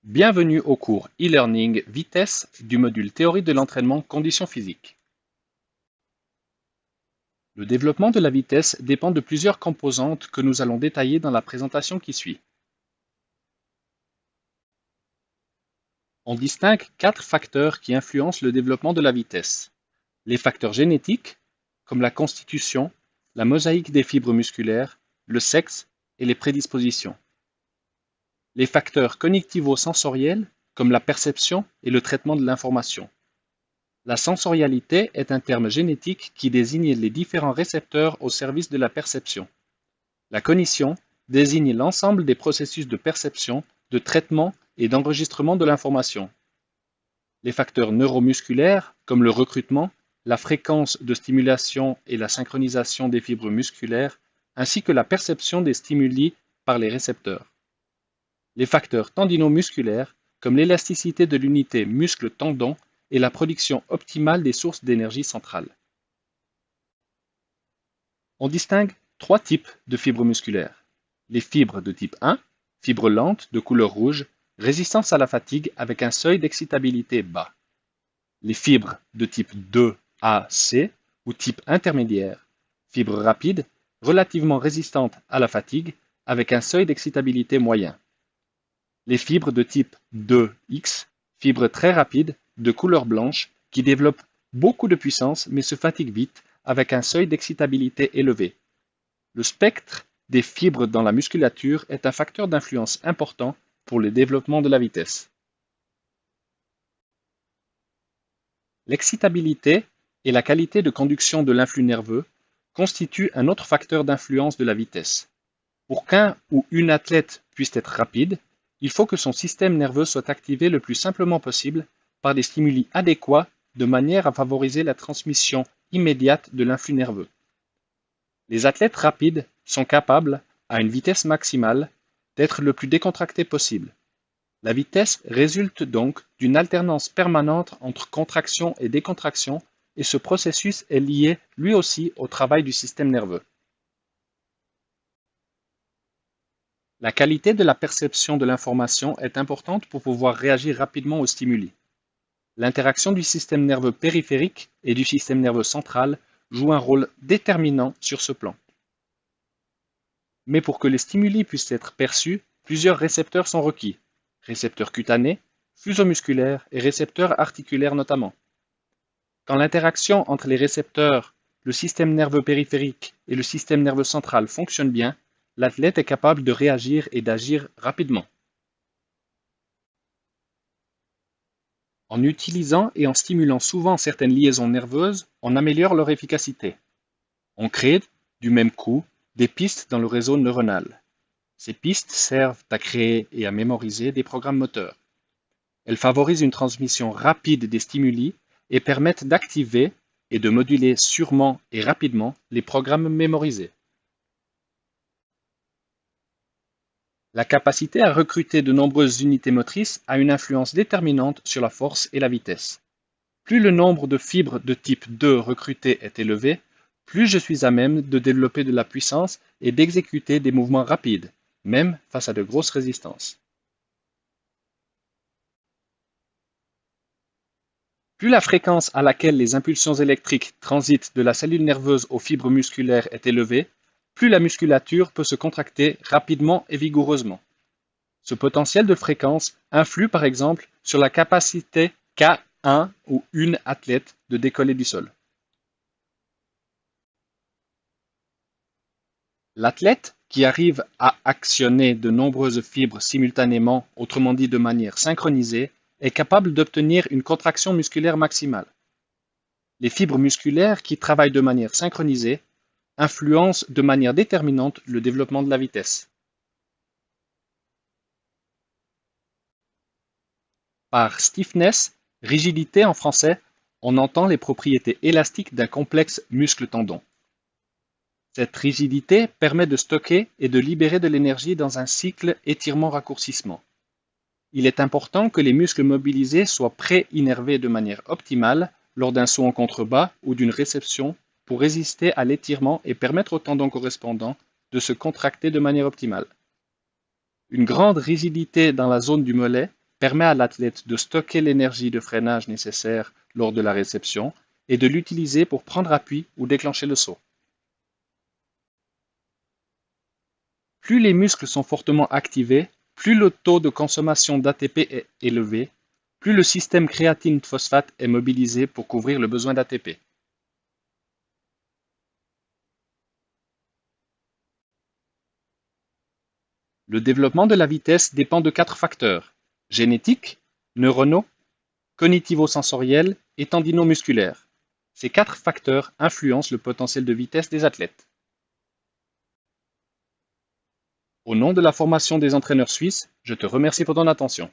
Bienvenue au cours e-learning vitesse du module théorie de l'entraînement conditions physiques. Le développement de la vitesse dépend de plusieurs composantes que nous allons détailler dans la présentation qui suit. On distingue 4 facteurs qui influencent le développement de la vitesse. Les facteurs génétiques, comme la constitution, la mosaïque des fibres musculaires, le sexe et les prédispositions. Les facteurs cognitivo-sensoriels, comme la perception et le traitement de l'information. La sensorialité est un terme génétique qui désigne les différents récepteurs au service de la perception. La cognition désigne l'ensemble des processus de perception, de traitement et d'enregistrement de l'information. Les facteurs neuromusculaires, comme le recrutement, la fréquence de stimulation et la synchronisation des fibres musculaires, ainsi que la perception des stimuli par les récepteurs. Les facteurs tendinomusculaires, comme l'élasticité de l'unité muscle-tendon et la production optimale des sources d'énergie centrale. On distingue 3 types de fibres musculaires. Les fibres de type 1, fibres lentes de couleur rouge, résistance à la fatigue avec un seuil d'excitabilité bas. Les fibres de type 2A-C ou type intermédiaire, fibres rapides, relativement résistantes à la fatigue avec un seuil d'excitabilité moyen. Les fibres de type 2X, fibres très rapides, de couleur blanche, qui développent beaucoup de puissance mais se fatiguent vite avec un seuil d'excitabilité élevé. Le spectre des fibres dans la musculature est un facteur d'influence important pour le développement de la vitesse. L'excitabilité et la qualité de conduction de l'influx nerveux constituent un autre facteur d'influence de la vitesse. Pour qu'un ou une athlète puisse être rapide, il faut que son système nerveux soit activé le plus simplement possible par des stimuli adéquats de manière à favoriser la transmission immédiate de l'influx nerveux. Les athlètes rapides sont capables, à une vitesse maximale, d'être le plus décontractés possible. La vitesse résulte donc d'une alternance permanente entre contraction et décontraction et ce processus est lié lui aussi au travail du système nerveux. La qualité de la perception de l'information est importante pour pouvoir réagir rapidement aux stimuli. L'interaction du système nerveux périphérique et du système nerveux central joue un rôle déterminant sur ce plan. Mais pour que les stimuli puissent être perçus, plusieurs récepteurs sont requis. Récepteurs cutanés, fuseaux-musculaires et récepteurs articulaires notamment. Quand l'interaction entre les récepteurs, le système nerveux périphérique et le système nerveux central fonctionne bien, l'athlète est capable de réagir et d'agir rapidement. En utilisant et en stimulant souvent certaines liaisons nerveuses, on améliore leur efficacité. On crée, du même coup, des pistes dans le réseau neuronal. Ces pistes servent à créer et à mémoriser des programmes moteurs. Elles favorisent une transmission rapide des stimuli et permettent d'activer et de moduler sûrement et rapidement les programmes mémorisés. La capacité à recruter de nombreuses unités motrices a une influence déterminante sur la force et la vitesse. Plus le nombre de fibres de type 2 recrutées est élevé, plus je suis à même de développer de la puissance et d'exécuter des mouvements rapides, même face à de grosses résistances. Plus la fréquence à laquelle les impulsions électriques transitent de la cellule nerveuse aux fibres musculaires est élevée, plus la musculature peut se contracter rapidement et vigoureusement. Ce potentiel de fréquence influe par exemple sur la capacité qu'a un ou une athlète de décoller du sol. L'athlète qui arrive à actionner de nombreuses fibres simultanément, autrement dit de manière synchronisée, est capable d'obtenir une contraction musculaire maximale. Les fibres musculaires qui travaillent de manière synchronisée influencent de manière déterminante le développement de la vitesse. Par stiffness, rigidité en français, on entend les propriétés élastiques d'un complexe muscle-tendon. Cette rigidité permet de stocker et de libérer de l'énergie dans un cycle étirement-raccourcissement. Il est important que les muscles mobilisés soient pré-innervés de manière optimale lors d'un saut en contrebas ou d'une réception pour résister à l'étirement et permettre au tendon correspondant de se contracter de manière optimale. Une grande rigidité dans la zone du mollet permet à l'athlète de stocker l'énergie de freinage nécessaire lors de la réception et de l'utiliser pour prendre appui ou déclencher le saut. Plus les muscles sont fortement activés, plus le taux de consommation d'ATP est élevé, plus le système créatine-phosphate est mobilisé pour couvrir le besoin d'ATP. Le développement de la vitesse dépend de 4 facteurs: génétique, neuronaux, cognitivo-sensoriels et tendino-musculaires. Ces 4 facteurs influencent le potentiel de vitesse des athlètes. Au nom de la formation des entraîneurs suisses, je te remercie pour ton attention.